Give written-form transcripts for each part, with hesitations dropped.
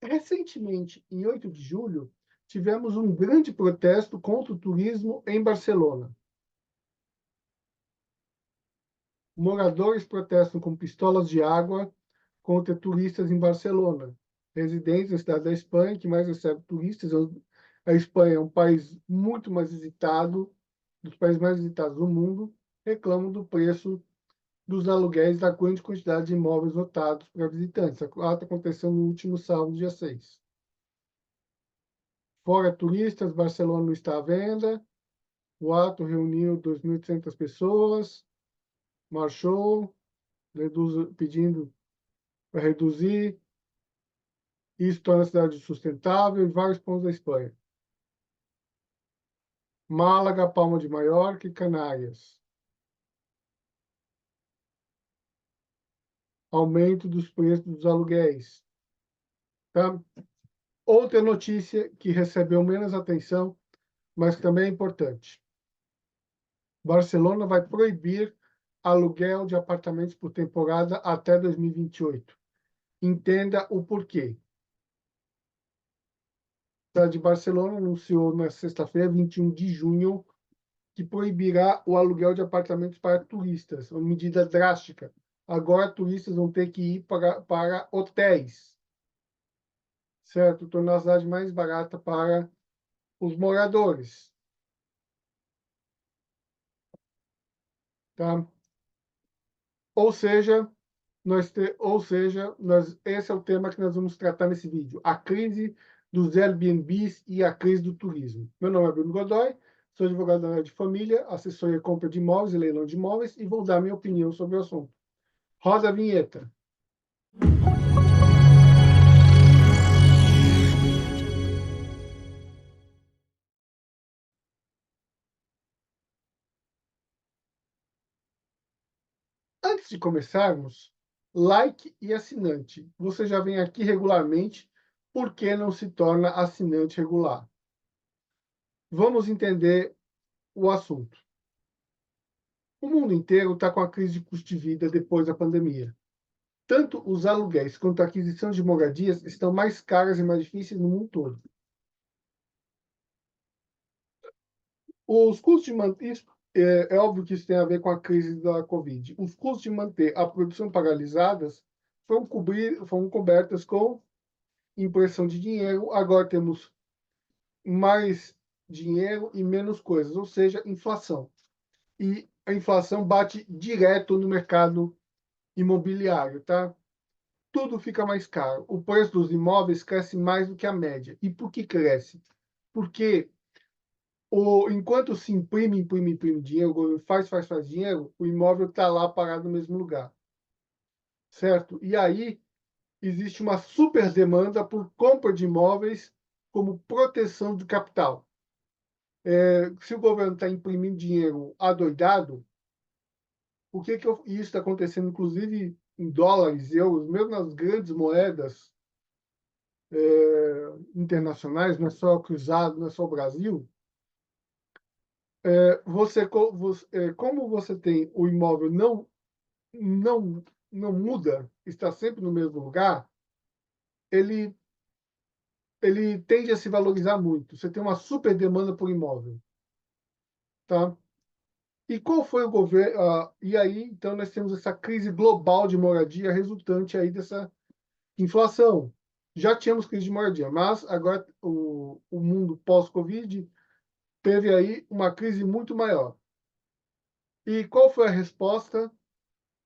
Recentemente, em 8 de julho, tivemos um grande protesto contra o turismo em Barcelona. Moradores protestam com pistolas de água contra turistas em Barcelona. Residentes da cidade da Espanha, que mais recebe turistas. A Espanha é um país muito mais visitado, dos países mais visitados do mundo, reclamam do preço dos aluguéis da grande quantidade de imóveis lotados para visitantes. A ata aconteceu no último sábado, dia 6. Fora turistas, Barcelona não está à venda. O ato reuniu 2.800 pessoas, marchou, pedindo para reduzir. Isso torna a cidade sustentável em vários pontos da Espanha. Málaga, Palma de Mallorca e Canárias. Aumento dos preços dos aluguéis. Tá? Outra notícia que recebeu menos atenção, mas que também é importante. Barcelona vai proibir aluguel de apartamentos por temporada até 2028. Entenda o porquê. A cidade de Barcelona anunciou na sexta-feira, 21 de junho, que proibirá o aluguel de apartamentos para turistas, uma medida drástica. Agora, turistas vão ter que ir para hotéis, certo? Tornar a cidade mais barata para os moradores, tá? Ou seja, esse é o tema que nós vamos tratar nesse vídeo: a crise dos Airbnbs e a crise do turismo. Meu nome é Bruno Godoy, sou advogado da área de família, assessoria compra de imóveis e leilão de imóveis, e vou dar minha opinião sobre o assunto. Roda a vinheta. Antes de começarmos, like e assinante. Você já vem aqui regularmente, por que não se torna assinante regular? Vamos entender o assunto. O mundo inteiro está com a crise de custo de vida depois da pandemia. Tanto os aluguéis quanto a aquisição de moradias estão mais caras e mais difíceis no mundo todo. Os custos de manter, é óbvio que isso tem a ver com a crise da Covid. Os custos de manter a produção paralisadas foram cobertas com impressão de dinheiro. Agora temos mais dinheiro e menos coisas, ou seja, inflação. E a inflação bate direto no mercado imobiliário, tá? Tudo fica mais caro. O preço dos imóveis cresce mais do que a média. E por que cresce? Porque enquanto se imprime dinheiro, faz dinheiro, o imóvel está lá parado no mesmo lugar. Certo? E aí existe uma super demanda por compra de imóveis como proteção do capital. Se o governo está imprimindo dinheiro adoidado, isso está acontecendo, inclusive, em dólares, euros, mesmo nas grandes moedas internacionais, não é só cruzado, não é só o Brasil. Como você tem o imóvel não muda, está sempre no mesmo lugar, ele, ele tende a se valorizar muito. Você tem uma super demanda por imóvel. Tá? E qual foi o governo? E aí, então, nós temos essa crise global de moradia resultante aí dessa inflação. Já tínhamos crise de moradia, mas agora o mundo pós-Covid teve aí uma crise muito maior. E qual foi a resposta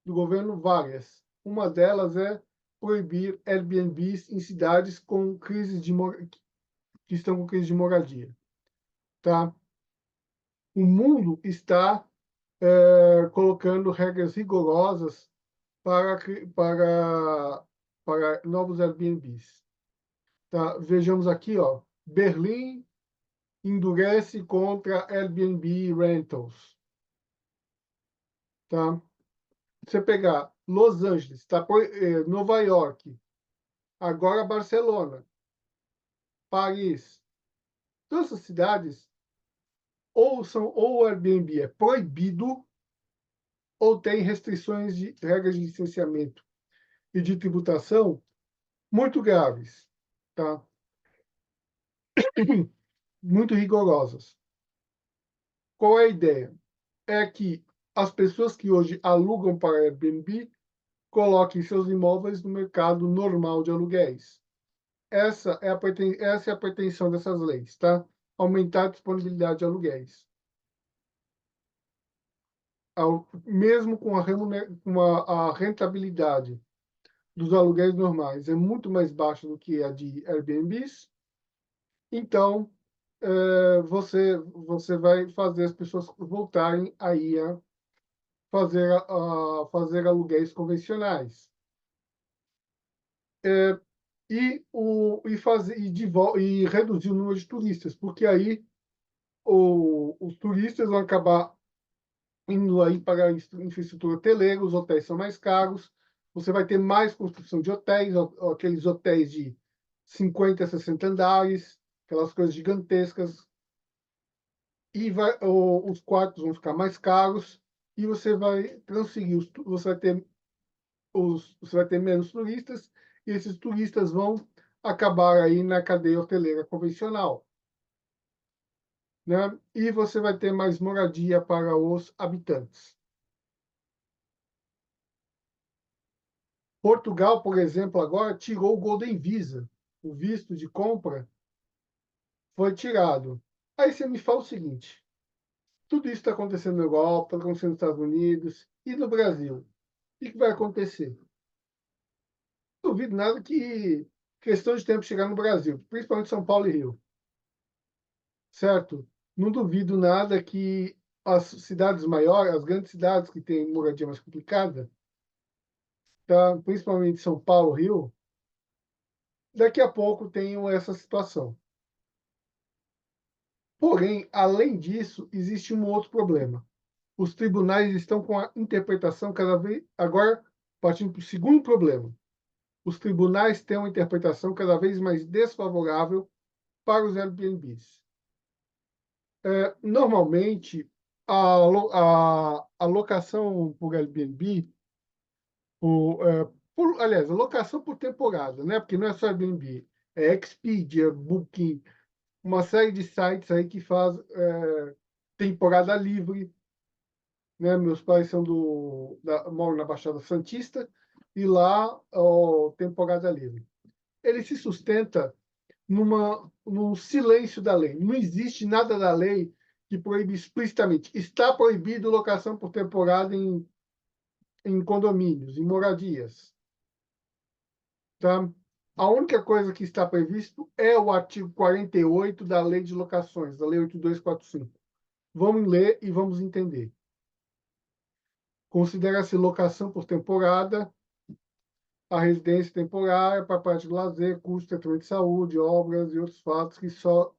do governo? Várias. Uma delas é proibir Airbnbs em cidades que estão com crise de moradia. Tá? O mundo está colocando regras rigorosas para, para, para novos Airbnbs. Tá? Vejamos aqui, ó, Berlim endurece contra Airbnb Rentals. Tá? Você pegar Los Angeles, tá? Nova York, agora Barcelona, Paris, todas essas cidades ou o Airbnb é proibido ou tem restrições regras de licenciamento e de tributação muito graves. tá? Muito rigorosas. Qual é a ideia? É que as pessoas que hoje alugam para Airbnb coloquem seus imóveis no mercado normal de aluguéis. Essa é a pretensão dessas leis, tá? Aumentar a disponibilidade de aluguéis. Mesmo com a rentabilidade dos aluguéis normais é muito mais baixa do que a de Airbnbs, então você vai fazer as pessoas voltarem aí a fazer aluguéis convencionais. E reduzir o número de turistas, porque aí os turistas vão acabar indo aí para a infraestrutura hoteleira, os hotéis são mais caros, você vai ter mais construção de hotéis, aqueles hotéis de 50, 60 andares, aquelas coisas gigantescas, e os quartos vão ficar mais caros, e você vai transferir, você vai ter menos turistas, e esses turistas vão acabar aí na cadeia hoteleira convencional, né? E você vai ter mais moradia para os habitantes. Portugal, por exemplo, agora tirou o Golden Visa, o visto de compra foi tirado. Aí você me fala o seguinte: tudo isso está acontecendo na Europa, está acontecendo nos Estados Unidos e no Brasil. O que vai acontecer? Não duvido nada que questão de tempo chegar no Brasil, principalmente São Paulo e Rio, certo? Não duvido nada que as cidades maiores, as grandes cidades que têm moradia mais complicada, tá? Principalmente São Paulo, Rio, daqui a pouco tenham essa situação. Porém, além disso, existe um outro problema. Os tribunais estão com a interpretação cada vez. Agora, partindo para o segundo problema. Os tribunais têm uma interpretação cada vez mais desfavorável para os Airbnbs. Normalmente, a locação por Airbnb, aliás, a locação por temporada, né? Porque não é só Airbnb, é Expedia, Booking, uma série de sites aí que faz temporada livre, né? Meus pais moram na Baixada Santista e lá, temporada livre. Ele se sustenta num silêncio da lei. Não existe nada da lei que proíbe explicitamente. Está proibido locação por temporada em condomínios, em moradias. Tá? A única coisa que está previsto é o artigo 48 da Lei de Locações, da Lei 8245. Vamos ler e vamos entender. Considera-se locação por temporada a residência temporária para parte de lazer, custo, tratamento de saúde, obras e outros fatos que só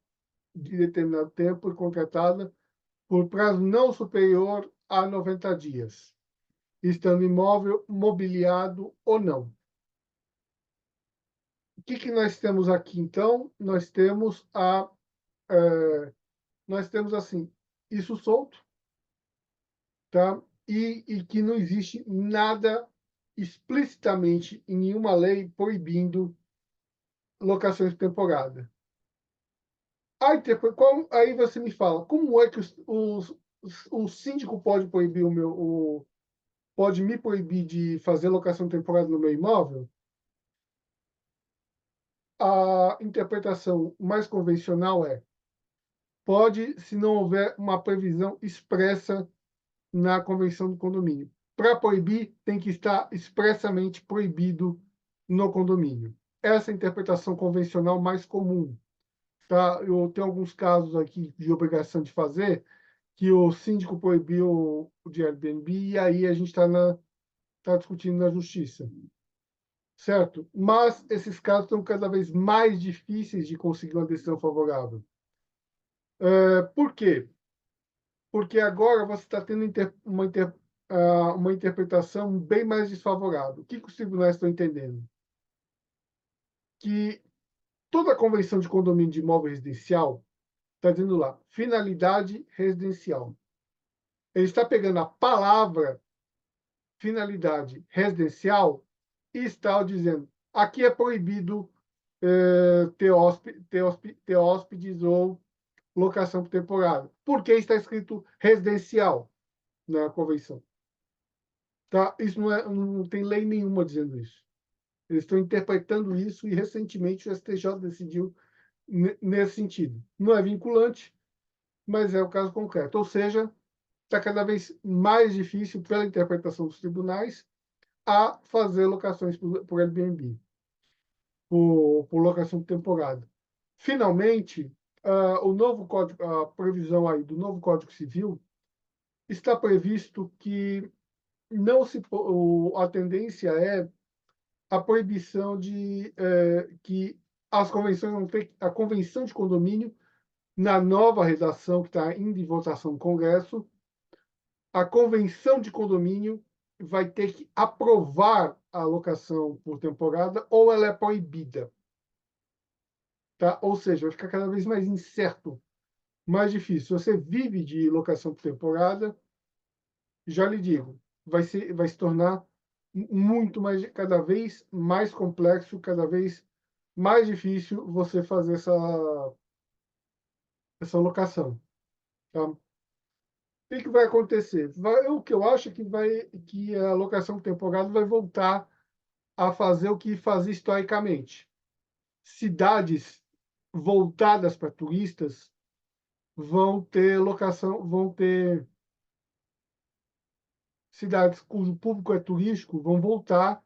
de determinado tempo é contratada por prazo não superior a 90 dias, estando imóvel mobiliado ou não. O que nós temos aqui, então? Nós temos assim, isso solto, tá? E que não existe nada explicitamente em nenhuma lei proibindo locações de temporada. Aí você me fala, como é que o síndico pode proibir pode me proibir de fazer locação temporária no meu imóvel? A interpretação mais convencional pode, se não houver uma previsão expressa na convenção do condomínio. Para proibir, tem que estar expressamente proibido no condomínio. Essa é a interpretação convencional mais comum. Tá? Eu tenho alguns casos aqui de obrigação de fazer que o síndico proibiu o de Airbnb e aí a gente está discutindo na justiça, certo? Mas esses casos estão cada vez mais difíceis de conseguir uma decisão favorável. Por quê? Porque agora você está tendo uma interpretação bem mais desfavorável. O que os tribunais estão entendendo? Que toda a convenção de condomínio de imóvel residencial está dizendo lá, finalidade residencial. Ele está pegando a palavra finalidade residencial e está dizendo, aqui é proibido ter hóspedes ou locação por temporada. Porque está escrito residencial na convenção. Tá? Isso não tem lei nenhuma dizendo isso. Eles estão interpretando isso e recentemente o STJ decidiu nesse sentido. Não é vinculante, mas é o caso concreto. Ou seja, está cada vez mais difícil, pela interpretação dos tribunais, a fazer locações por Airbnb, por locação de temporada. Finalmente, o novo código, a previsão aí do novo Código Civil está previsto que não se, a tendência é a proibição de que as convenções vão ter, a convenção de condomínio, na nova redação que está indo em votação no Congresso, a convenção de condomínio vai ter que aprovar a alocação por temporada ou ela é proibida. Tá? Ou seja, vai ficar cada vez mais incerto, mais difícil. Você vive de locação por temporada, já lhe digo, vai se tornar muito mais, cada vez mais complexo, cada vez mais difícil você fazer essa locação. Tá? O que vai acontecer? O que eu acho é que a locação por temporada vai voltar a fazer o que fazia historicamente. Cidades voltadas para turistas vão ter cidades cujo público é turístico vão voltar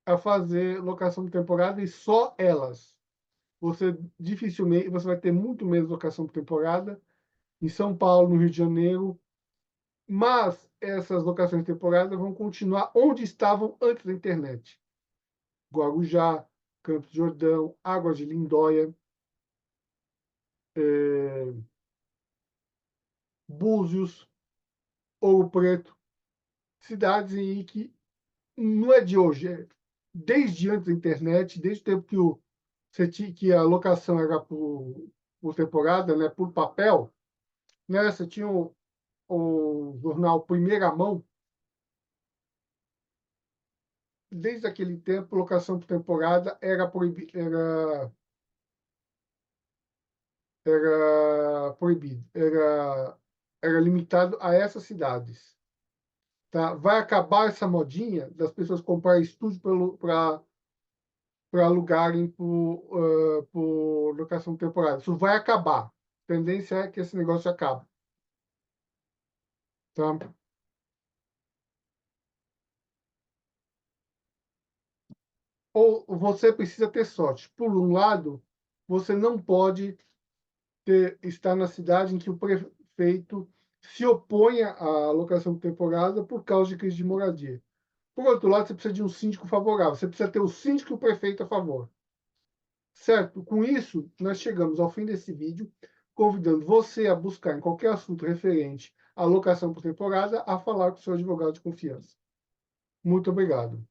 a fazer locação de temporada e só elas. Você vai ter muito menos locação por temporada em São Paulo, no Rio de Janeiro, mas essas locações de temporada vão continuar onde estavam antes da internet. Guarujá, Campos do Jordão, Águas de Lindóia, Búzios, Ouro Preto, cidades em que não é de hoje, é desde antes da internet, desde o tempo que a locação era por temporada, né, por papel, né, você tinha o jornal Primeira Mão, desde aquele tempo, locação por temporada era proibido, era limitado a essas cidades. Tá? Vai acabar essa modinha das pessoas comprarem estúdio para alugarem por locação temporária. Isso vai acabar. A tendência é que esse negócio acabe. Tá? Ou você precisa ter sorte. Por um lado, você não pode estar na cidade em que o prefeito se opõe à locação temporária por causa de crise de moradia. Por outro lado, você precisa de um síndico favorável. Você precisa ter o síndico e o prefeito a favor. Certo? Com isso, nós chegamos ao fim desse vídeo, convidando você a buscar em qualquer assunto referente à locação por temporada, a falar com o seu advogado de confiança. Muito obrigado.